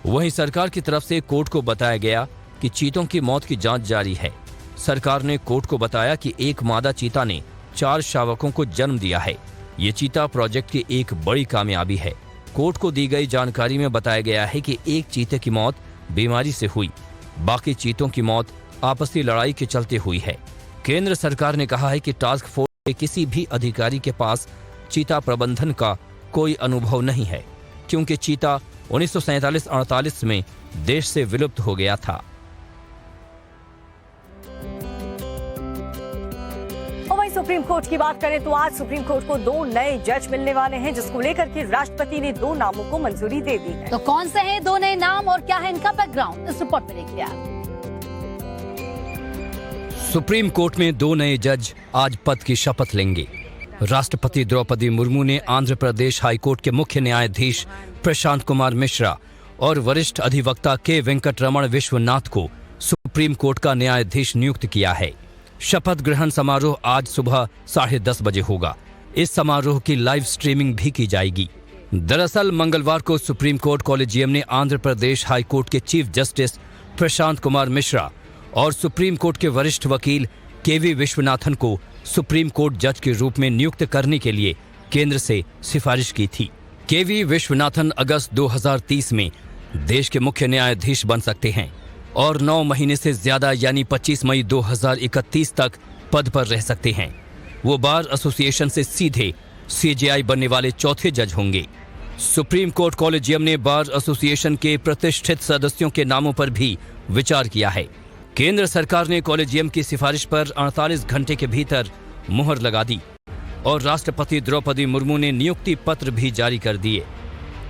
वहीं सरकार की तरफ से कोर्ट को बताया गया कि चीतों की मौत की जांच जारी है। सरकार ने कोर्ट को बताया कि एक मादा चीता ने 4 शावकों को जन्म दिया है। ये चीता प्रोजेक्ट की एक बड़ी कामयाबी है। कोर्ट को दी गई जानकारी में बताया गया है कि एक चीते की मौत बीमारी से हुई, बाकी चीतों की मौत आपसी लड़ाई के चलते हुई है। केंद्र सरकार ने कहा है कि टास्क फोर्स के किसी भी अधिकारी के पास चीता प्रबंधन का कोई अनुभव नहीं है, क्योंकि चीता 1947-48 में देश से विलुप्त हो गया था। सुप्रीम कोर्ट की बात करें तो आज सुप्रीम कोर्ट को 2 नए जज मिलने वाले हैं, जिसको लेकर के राष्ट्रपति ने 2 नामों को मंजूरी दे दी है। तो कौन से हैं 2 नए नाम और क्या है इनका बैकग्राउंड, इस रिपोर्ट में देखिए आप। सुप्रीम कोर्ट में 2 नए जज आज पद की शपथ लेंगे। राष्ट्रपति द्रौपदी मुर्मू ने आंध्र प्रदेश हाईकोर्ट के मुख्य न्यायाधीश प्रशांत कुमार मिश्रा और वरिष्ठ अधिवक्ता के वेंकटरमण विश्वनाथ को सुप्रीम कोर्ट का न्यायाधीश नियुक्त किया है। शपथ ग्रहण समारोह आज सुबह 10:30 बजे होगा। इस समारोह की लाइव स्ट्रीमिंग भी की जाएगी। दरअसल मंगलवार को सुप्रीम कोर्ट कॉलेजियम ने आंध्र प्रदेश हाई कोर्ट के चीफ जस्टिस प्रशांत कुमार मिश्रा और सुप्रीम कोर्ट के वरिष्ठ वकील केवी विश्वनाथन को सुप्रीम कोर्ट जज के रूप में नियुक्त करने के लिए केंद्र से सिफारिश की थी। केवी विश्वनाथन अगस्त 2030 में देश के मुख्य न्यायाधीश बन सकते हैं और 9 महीने से ज्यादा यानी 25 मई 2031 तक पद पर रह सकते हैं। वो बार एसोसिएशन से सीधे सीजेआई बनने वाले 4थे जज होंगे। सुप्रीम कोर्ट कॉलेजियम ने बार एसोसिएशन के प्रतिष्ठित सदस्यों के नामों पर भी विचार किया है। केंद्र सरकार ने कॉलेजियम की सिफारिश पर 48 घंटे के भीतर मुहर लगा दी और राष्ट्रपति द्रौपदी मुर्मू ने नियुक्ति पत्र भी जारी कर दिए।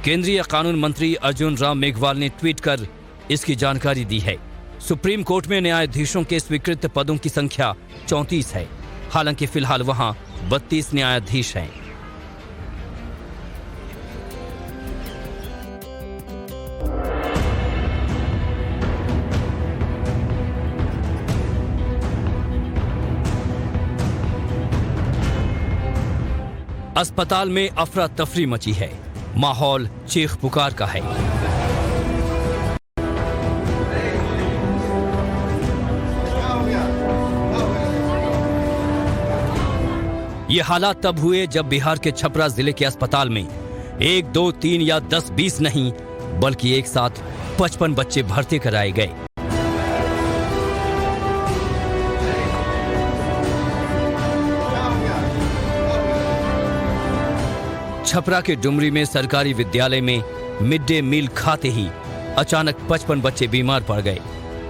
केंद्रीय कानून मंत्री अर्जुन राम मेघवाल ने ट्वीट कर इसकी जानकारी दी है। सुप्रीम कोर्ट में न्यायाधीशों के स्वीकृत पदों की संख्या 34 है, हालांकि फिलहाल वहां 32 न्यायाधीश हैं। अस्पताल में अफरा तफरी मची है, माहौल चीख पुकार का है। ये हालात तब हुए जब बिहार के छपरा जिले के अस्पताल में 1, 2, 3 या 10, 20 नहीं बल्कि एक साथ 55 बच्चे भर्ती कराए गए। छपरा के डुमरी में सरकारी विद्यालय में मिड डे मील खाते ही अचानक 55 बच्चे बीमार पड़ गए।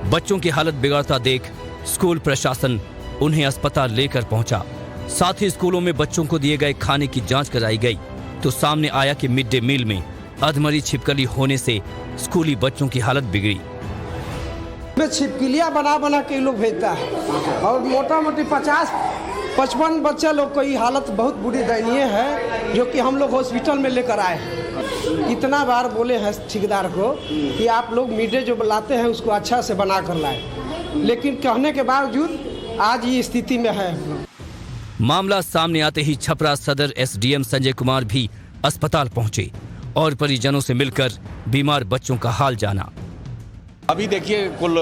बच्चों की हालत बिगड़ता देख स्कूल प्रशासन उन्हें अस्पताल लेकर पहुंचा। साथ ही स्कूलों में बच्चों को दिए गए खाने की जांच कराई गई तो सामने आया कि मिड डे मील में अधमरी छिपकली होने से स्कूली बच्चों की हालत बिगड़ी। छिपकलियां बना बना के लोग भेजता है और मोटा मोटी 50-55 बच्चे लोग की हालत बहुत बुरी दयनीय है, जो कि हम लोग हॉस्पिटल में लेकर आए हैं। इतना बार बोले हैं ठेकेदार को कि आप लोग मिड डे जो लाते हैं उसको अच्छा से बना कर लाए, लेकिन कहने के बावजूद आज ये स्थिति में है। मामला सामने आते ही छपरा सदर एसडीएम संजय कुमार भी अस्पताल पहुंचे और परिजनों से मिलकर बीमार बच्चों का हाल जाना। अभी देखिए कुल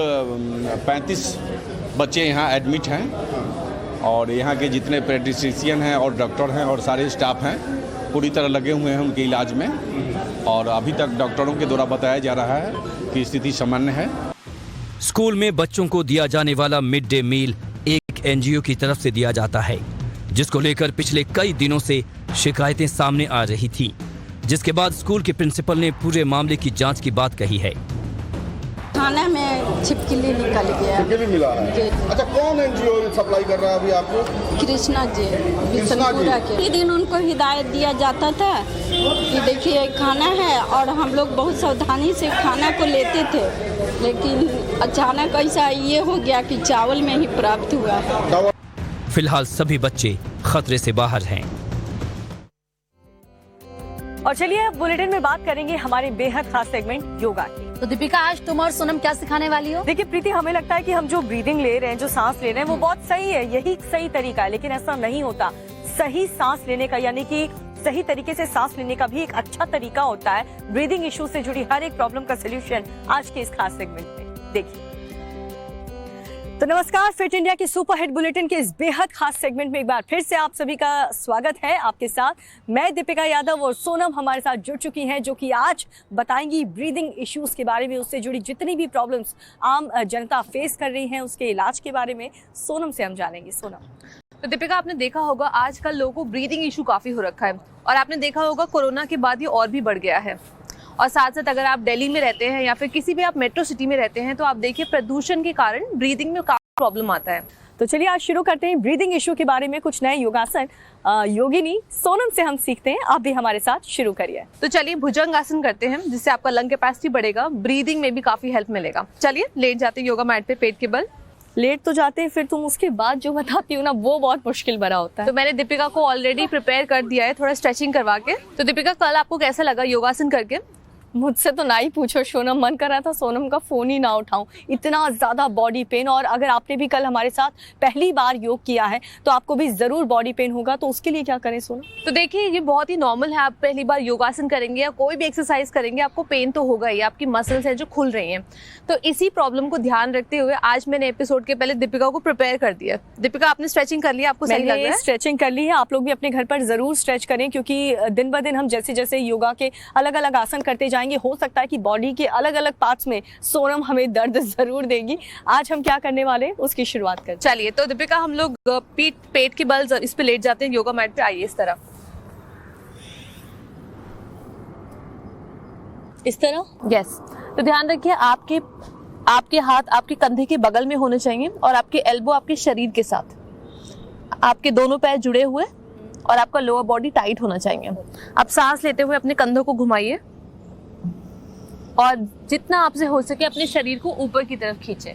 35 बच्चे यहाँ एडमिट हैं और यहाँ के जितने पेडियाट्रिशियन हैं और डॉक्टर हैं और सारे स्टाफ हैं पूरी तरह लगे हुए हैं उनके इलाज में और अभी तक डॉक्टरों के द्वारा बताया जा रहा है कि स्थिति सामान्य है। स्कूल में बच्चों को दिया जाने वाला मिड डे मील एक एनजीओ की तरफ से दिया जाता है, जिसको लेकर पिछले कई दिनों से शिकायतें सामने आ रही थी, जिसके बाद स्कूल के प्रिंसिपल ने पूरे मामले की जांच की बात कही है। खाना में छिपकली निकल गया। छिपकली मिला है? अच्छा, कौन एनजीओ सप्लाई कर रहा है अभी आपको? कृष्णा जी बिशनपुरा के। एक दिन उनको हिदायत दिया जाता था कि देखिए खाना है और हम लोग बहुत सावधानी से खाना को लेते थे, लेकिन अचानक ऐसा ये हो गया कि चावल में ही प्राप्त हुआ है। फिलहाल सभी बच्चे खतरे से बाहर हैं। और चलिए अब बुलेटिन में बात करेंगे हमारे बेहद खास सेगमेंट योगा की। तो दीपिका, आज तुम और सोनम क्या सिखाने वाली हो? देखिए प्रीति, हमें लगता है कि हम जो ब्रीदिंग ले रहे हैं, जो सांस ले रहे हैं, वो बहुत सही है, यही सही तरीका है, लेकिन ऐसा नहीं होता। सही सांस लेने का यानी कि सही तरीके से सांस लेने का भी एक अच्छा तरीका होता है। ब्रीदिंग इशू से जुड़ी हर एक प्रॉब्लम का सोल्यूशन आज के इस खास सेगमेंट में देखिए। तो नमस्कार, फिट इंडिया के सुपर हिट बुलेटिन के इस बेहद खास सेगमेंट में एक बार फिर से आप सभी का स्वागत है। आपके साथ मैं दीपिका यादव और सोनम हमारे साथ जुड़ चुकी हैं, जो कि आज बताएंगी ब्रीदिंग इश्यूज के बारे में, उससे जुड़ी जितनी भी प्रॉब्लम्स आम जनता फेस कर रही हैं उसके इलाज के बारे में सोनम से हम जानेंगे। सोनम, तो दीपिका, आपने देखा होगा आजकल लोगों को ब्रीदिंग इशू काफी हो रखा है और आपने देखा होगा कोरोना के बाद ये और भी बढ़ गया है। और साथ साथ अगर आप दिल्ली में रहते हैं या फिर किसी भी आप मेट्रो सिटी में रहते हैं तो आप देखिए प्रदूषण के कारण ब्रीदिंग में काफी प्रॉब्लम आता है। तो चलिए आज शुरू करते हैं ब्रीदिंग इशू के बारे में कुछ नए योगासन। योगिनी सोनम से हम सीखते हैं, आप भी हमारे साथ शुरू करिए। तो चलिए भुजंग आसन करते हैं, जिससे आपका लंग कैपेसिटी बढ़ेगा, ब्रीदिंग में भी काफी हेल्प मिलेगा। चलिए लेट जाते हैं योगा मैट पे पेट के बल। लेट तो जाते हैं, फिर तुम उसके बाद जो बताती हो ना वो बहुत मुश्किल भरा होता है। तो मैंने दीपिका को ऑलरेडी प्रिपेयर कर दिया है थोड़ा स्ट्रेचिंग करवा के। तो दीपिका, कल आपको कैसा लगा योगासन करके? मुझसे तो ना ही पूछो सोनम, मन कर रहा था सोनम का फोन ही ना उठाऊं, इतना ज्यादा बॉडी पेन। और अगर आपने भी कल हमारे साथ पहली बार योग किया है तो आपको भी जरूर बॉडी पेन होगा, तो उसके लिए क्या करें सोनम? तो देखिए ये बहुत ही नॉर्मल है, आप पहली बार योगासन करेंगे या कोई भी एक्सरसाइज करेंगे आपको पेन तो होगा ही, आपकी मसल्स हैं जो खुल रही हैं। तो इसी प्रॉब्लम को ध्यान रखते हुए आज मैंने एपिसोड के पहले दीपिका को प्रिपेयर कर दिया। दीपिका, आपने स्ट्रेचिंग कर लिया, आपको सही लग रहा है? स्ट्रेचिंग कर ली है। आप लोग भी अपने घर पर जरूर स्ट्रेच करें, क्योंकि दिन ब दिन हम जैसे जैसे योगा के अलग अलग आसन करते जाएंगे, हो सकता है कि बॉडी के अलग अलग पार्ट्स में सोनम हमें दर्द जरूर देगी। आज हम क्या करने वाले उसकी शुरुआत करते हैं। चलिए, तो दीपिका हम लोग पेट के बल इस पे लेट जाते हैं योगा मैट पे। आइए इस तरह, इस तरह। यस। तो ध्यान रखिए आपके हाथ आपके कंधे के बगल में होने चाहिए और आपके एल्बो आपके शरीर के साथ, आपके दोनों पैर जुड़े हुए और आपका लोअर बॉडी टाइट होना चाहिए। आप सांस लेते हुए अपने कंधों को घुमाइए और जितना आपसे हो सके अपने शरीर को ऊपर की तरफ खींचे।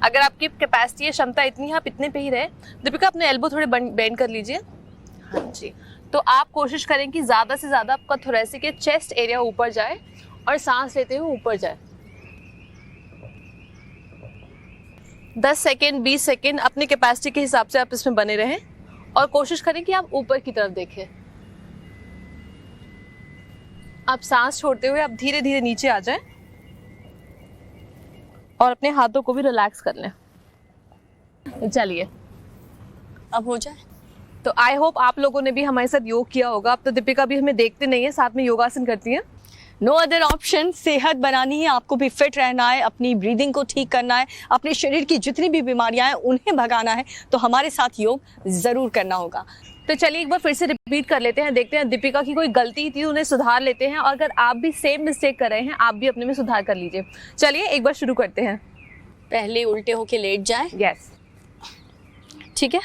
अगर आपकी कैपेसिटी या क्षमता इतनी है आप इतने पे ही रहे। दीपिका, अपने एल्बो थोड़े बेंड कर लीजिए। हाँ जी। तो आप कोशिश करें कि ज़्यादा से ज़्यादा आपका थोरेसिक या चेस्ट एरिया ऊपर जाए और सांस लेते हुए ऊपर जाए। 10 सेकेंड 20 सेकेंड अपनी कैपेसिटी के हिसाब से आप इसमें बने रहें और कोशिश करें कि आप ऊपर की तरफ देखें। आप सांस छोड़ते हुए आप धीरे धीरे नीचे आ जाएं और अपने हाथों को भी रिलैक्स कर लें। चलिए, अब हो जाए। तो आई होप आप लोगों ने भी हमारे साथ योग किया होगा। अब तो दीपिका भी हमें देखते नहीं है, साथ में योगासन करती हैं। No other option. सेहत बनानी है, आपको भी फिट रहना है, अपनी ब्रीदिंग को ठीक करना है, अपने शरीर की जितनी भी बीमारियां हैं उन्हें भगाना है, तो हमारे साथ योग जरूर करना होगा। तो चलिए एक बार फिर से रिपीट कर लेते हैं, देखते हैं दीपिका की कोई गलती थी उन्हें सुधार लेते हैं, और अगर आप भी सेम मिस्टेक कर रहे हैं आप भी अपने में सुधार कर लीजिए। चलिए एक बार शुरू करते हैं। पहले उल्टे होके लेट जाए। यस, ठीक है।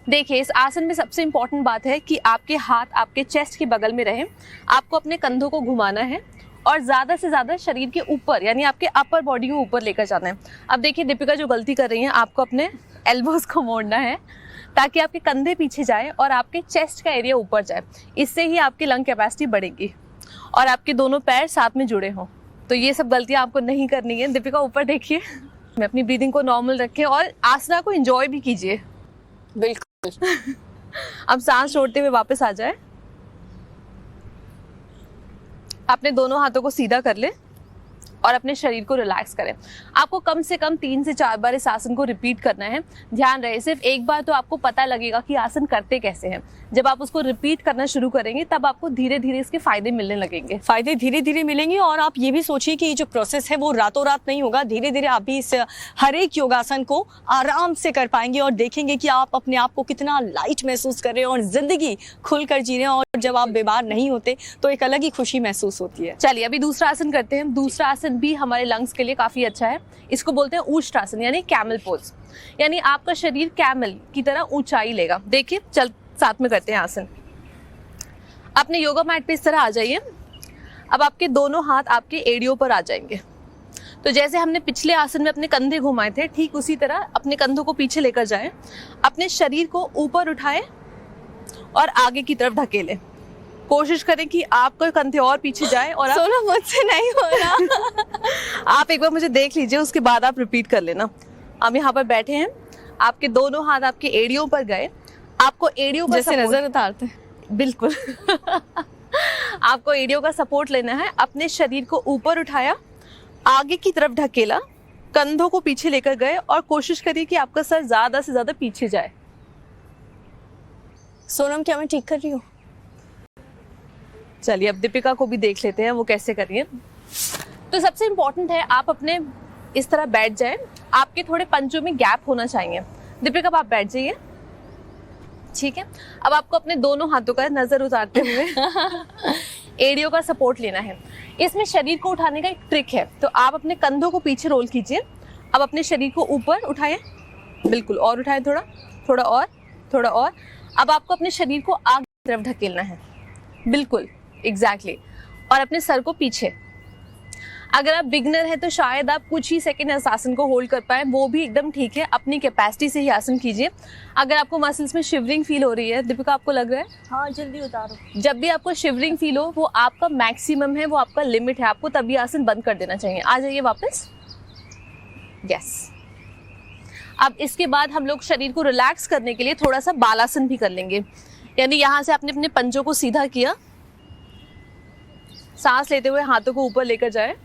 देखिए इस आसन में सबसे इम्पोर्टेंट बात है कि आपके हाथ आपके चेस्ट के बगल में रहे। आपको अपने कंधों को घुमाना है और ज़्यादा से ज़्यादा शरीर के ऊपर यानी आपके अपर बॉडी को ऊपर लेकर जाना है। अब देखिए दीपिका जो गलती कर रही हैं, आपको अपने एल्बोज को मोड़ना है ताकि आपके कंधे पीछे जाए और आपके चेस्ट का एरिया ऊपर जाए। इससे ही आपकी लंग कैपेसिटी बढ़ेगी और आपके दोनों पैर साथ में जुड़े हों। तो ये सब गलतियाँ आपको नहीं करनी है। दीपिका ऊपर देखिए, अपनी ब्रीदिंग को नॉर्मल रखें और आसना को एंजॉय भी कीजिए। बिल्कुल। अब सांस छोड़ते हुए वापस आ जाए। अपने दोनों हाथों को सीधा कर ले और अपने शरीर को रिलैक्स करें। आपको कम से कम 3 से 4 बार इस आसन को रिपीट करना है। ध्यान रहे, सिर्फ एक बार तो आपको पता लगेगा कि आसन करते कैसे हैं। जब आप उसको रिपीट करना शुरू करेंगे तब आपको धीरे धीरे इसके फायदे मिलने लगेंगे। फायदे धीरे धीरे मिलेंगे और आप ये भी सोचिए कि ये जो प्रोसेस है वो रातों रात नहीं होगा। धीरे धीरे आप भी इस हर एक योगासन को आराम से कर पाएंगे और देखेंगे कि आप अपने आप को कितना लाइट महसूस कर रहे हैं और जिंदगी खुलकर जी रहे हैं। और जब आप बीमार नहीं होते तो एक अलग ही खुशी महसूस होती है। चलिए अभी दूसरा आसन करते हैं। दूसरा आसन भी हमारे लंग्स के लिए काफी अच्छा है। इसको बोलते हैं ऊष्टासन यानी कैमल पोज, यानी आपका शरीर कैमल की तरह ऊंचाई लेगा। देखिए, चल साथ में करते हैं आसन। अपने योगा मैट पे इस तरह आ जाइए। अब आपके दोनों हाथ आपके एड़ियों पर आ जाएंगे। तो जैसे हमने पिछले आसन में अपने कंधे घुमाए थे, ठीक उसी तरह अपने कंधों को पीछे लेकर जाएं। अपने शरीर को ऊपर उठाएं और आगे की तरफ धकेलें। कोशिश करें कि आपका कंधे और पीछे जाए और सोना मुझसे नहीं हो रहा। आप एक बार मुझे देख लीजिए, उसके बाद आप रिपीट कर लेना। हम यहाँ पर बैठे हैं, आपके दोनों हाथ आपके एड़ियों पर गए। आपको एड़ियों का जैसे नजर उतारते हैं। बिल्कुल। आपको एड़ियों का सपोर्ट लेना है। अपने शरीर को ऊपर उठाया, आगे की तरफ ढकेला, कंधों को पीछे लेकर गए और कोशिश करिए कि आपका सर ज्यादा से ज्यादा पीछे जाए। सोनम, क्या मैं ठीक कर रही हूँ? चलिए अब दीपिका को भी देख लेते हैं वो कैसे कर रही है। तो सबसे इम्पोर्टेंट है आप अपने इस तरह बैठ जाएं। आपके थोड़े पंजों में गैप होना चाहिए। दीपिका, अब आप बैठ जाइए। ठीक है, अब आपको अपने दोनों हाथों का नजर उतारते हुए एड़ियों का सपोर्ट लेना है। इसमें शरीर को उठाने का एक ट्रिक है। तो आप अपने कंधों को पीछे रोल कीजिए। अब अपने शरीर को ऊपर उठाएं, बिल्कुल, और उठाएं, थोड़ा थोड़ा और, थोड़ा और। अब आपको अपने शरीर को आगे की तरफ ढकेलना है, बिल्कुल एग्जैक्टली, और अपने सर को पीछे। अगर आप बिगनर हैं तो शायद आप कुछ ही सेकंड इस आसन को होल्ड कर पाए, वो भी एकदम ठीक है। अपनी कैपेसिटी से ही आसन कीजिए। अगर आपको मसल्स में शिवरिंग फील हो रही है, दीपिका आपको लग रहा है? हाँ, जल्दी उतारो। जब भी आपको शिवरिंग फील हो, वो आपका मैक्सिमम है, वो आपका लिमिट है। आपको तभी आसन बंद कर देना चाहिए। आ जाइए वापस। यस। अब इसके बाद हम लोग शरीर को रिलैक्स करने के लिए थोड़ा सा बालासन भी कर लेंगे। यानी यहाँ से आपने अपने पंजों को सीधा किया, सांस लेते हुए हाथों को ऊपर लेकर जाए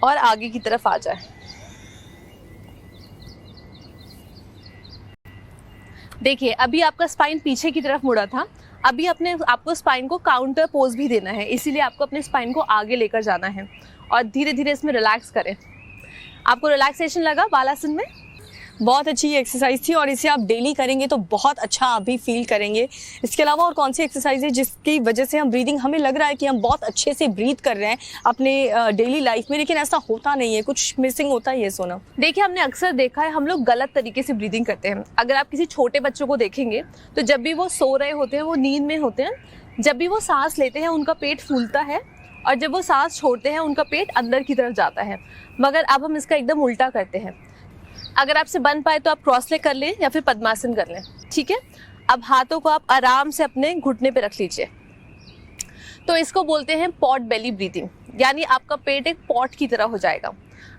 और आगे की तरफ आ जाए। देखिए, अभी आपका स्पाइन पीछे की तरफ मुड़ा था। अभी अपने आपको स्पाइन को काउंटर पोज भी देना है, इसीलिए आपको अपने स्पाइन को आगे लेकर जाना है और धीरे धीरे इसमें रिलैक्स करें। आपको रिलैक्सेशन लगा बालासन में? बहुत अच्छी एक्सरसाइज थी और इसे आप डेली करेंगे तो बहुत अच्छा आप भी फील करेंगे। इसके अलावा और कौन सी एक्सरसाइज है जिसकी वजह से हम ब्रीदिंग, हमें लग रहा है कि हम बहुत अच्छे से ब्रीथ कर रहे हैं अपने डेली लाइफ में, लेकिन ऐसा होता नहीं है, कुछ मिसिंग होता है? ये सोना, देखिए, हमने अक्सर देखा है हम लोग गलत तरीके से ब्रीदिंग करते हैं। अगर आप किसी छोटे बच्चों को देखेंगे तो जब भी वो सो रहे होते हैं, वो नींद में होते हैं, जब भी वो सांस लेते हैं उनका पेट फूलता है और जब वो सांस छोड़ते हैं उनका पेट अंदर की तरफ जाता है। मगर अब हम इसका एकदम उल्टा करते हैं। अगर आपसे बन पाए तो आप क्रॉस लेग कर लें या फिर पद्मासन कर लें। ठीक है, अब हाथों को आप आराम से अपने घुटने पे रख लीजिए। तो इसको बोलते हैं पॉट बेली ब्रीथिंग, यानी आपका पेट एक पॉट की तरह हो जाएगा।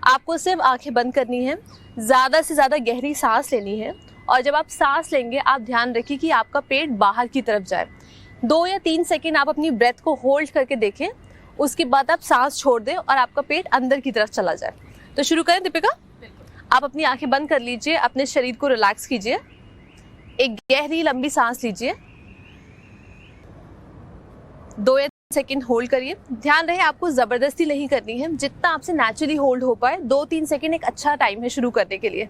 आपको सिर्फ आंखें बंद करनी है, ज़्यादा से ज़्यादा गहरी सांस लेनी है और जब आप सांस लेंगे आप ध्यान रखिए कि आपका पेट बाहर की तरफ जाए। 2 या 3 सेकेंड आप अपनी ब्रेथ को होल्ड करके देखें, उसके बाद आप सांस छोड़ दें और आपका पेट अंदर की तरफ चला जाए। तो शुरू करें दीपिका? आप अपनी आंखें बंद कर लीजिए, अपने शरीर को रिलैक्स कीजिए, एक गहरी लंबी सांस लीजिए, 2 या 3 सेकेंड होल्ड करिए। ध्यान रहे आपको जबरदस्ती नहीं करनी है, जितना आपसे नेचुरली होल्ड हो पाए। 2-3 सेकेंड एक अच्छा टाइम है शुरू करने के लिए।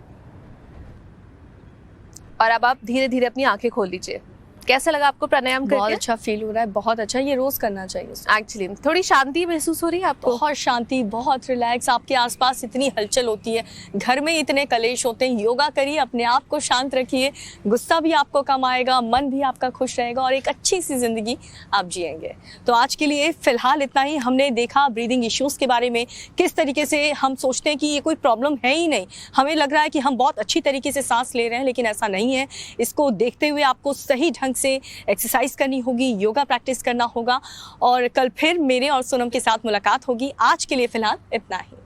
और अब आप धीरे धीरे अपनी आंखें खोल लीजिए। कैसा लगा आपको प्राणायाम करके? बहुत अच्छा फील हो रहा है, बहुत अच्छा। ये रोज करना चाहिए। एक्चुअली थोड़ी शांति महसूस हो रही है आपको? बहुत शांति, बहुत रिलैक्स। आपके आसपास इतनी हलचल होती है, घर में इतने कलेश होते हैं। योगा करिए, अपने आप को शांत रखिए, गुस्सा भी आपको कम आएगा, मन भी आपका खुश रहेगा और एक अच्छी सी जिंदगी आप जिएंगे। तो आज के लिए फिलहाल इतना ही। हमने देखा ब्रीदिंग इश्यूज के बारे में, किस तरीके से हम सोचते हैं कि ये कोई प्रॉब्लम है ही नहीं। हमें लग रहा है कि हम बहुत अच्छी तरीके से सांस ले रहे हैं, लेकिन ऐसा नहीं है। इसको देखते हुए आपको सही ढंग से एक्सरसाइज करनी होगी, योगा प्रैक्टिस करना होगा और कल फिर मेरे और सोनम के साथ मुलाकात होगी। आज के लिए फिलहाल इतना ही।